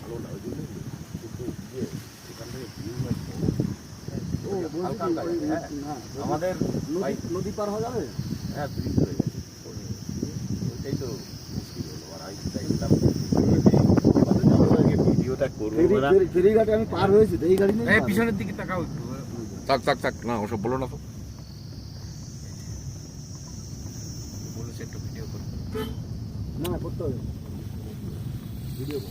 ভালো না, ওই জন্য কিন্তু এখান থেকে ভিউ আমাদের নদী পার হওয়া যাবে। হ্যাঁ ব্রিজ হয়ে গেছে, ওইটাই তো মুশকিল হলো। আর আমি চাইছিলাম ভিডিওটা করবো না, ফেরিঘাটে আমি পার হয়েছি, এই গাড়ি নেই, পিছনের দিকে তাকাও একটু। থাক থাক থাক, না ওসব বলো না তো। বলেছে একটু ভিডিও করতে, না করতে হবে ভিডিও।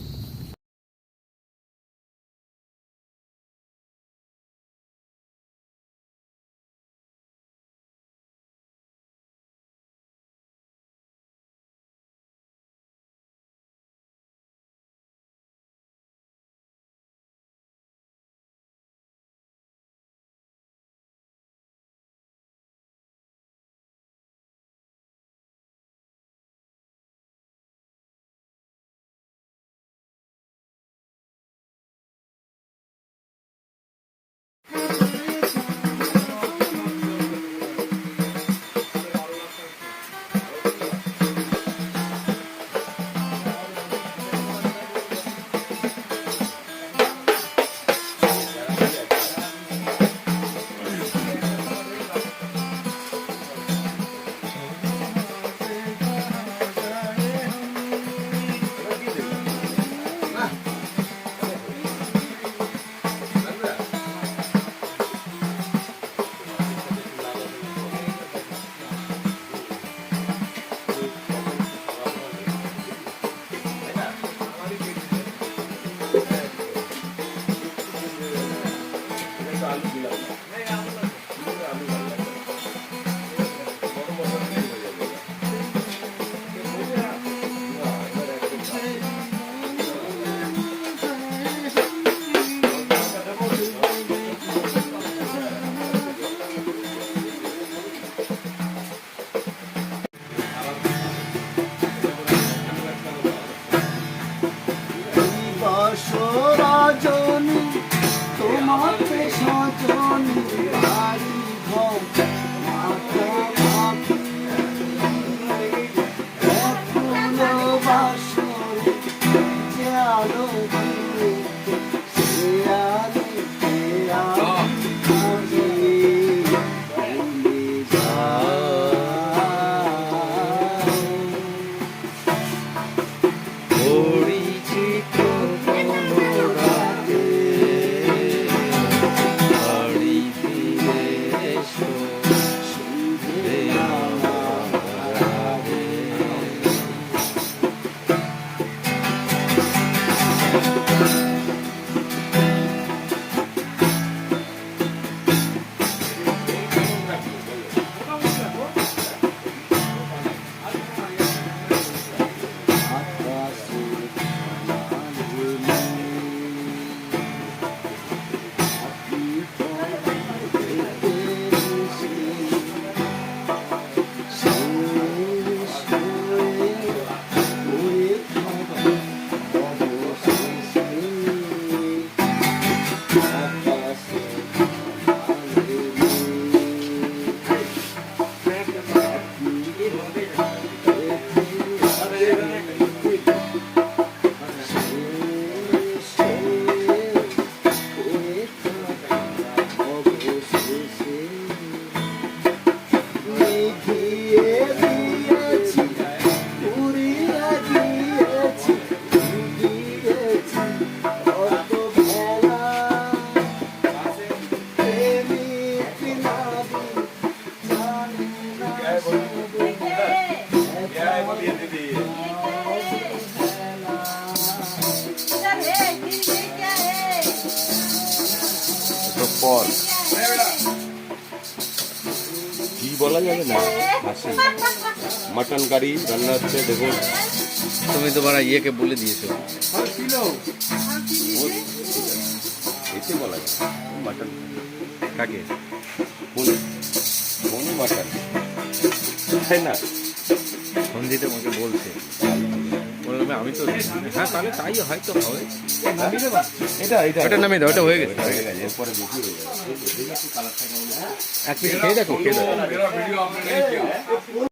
রজনী তোমাকে সজনী বাড়ি ঘর মাথা ফুল বাসরে যে আলো দিয়ে সে আলো পর কি বলা যাবে না, হাসি মাটন কারি রান্না হচ্ছে। দেখুন তুমি তো বারা ইয়েকে বলে দিয়েছো, এতে বলা যায় মাটন কাকে কোন মাটন, তাই না? সঞ্জিত আমাকে বলছে, বললাম আমি তো হ্যাঁ তাহলে তাই হয়তো হবে। এটা ওটা নামিয়ে দাও, ওটা হয়ে গেছে। এরপরে বেশি হয়ে যাবে। এক পিস খেয়ে দেখো, খেয়ে দেখো।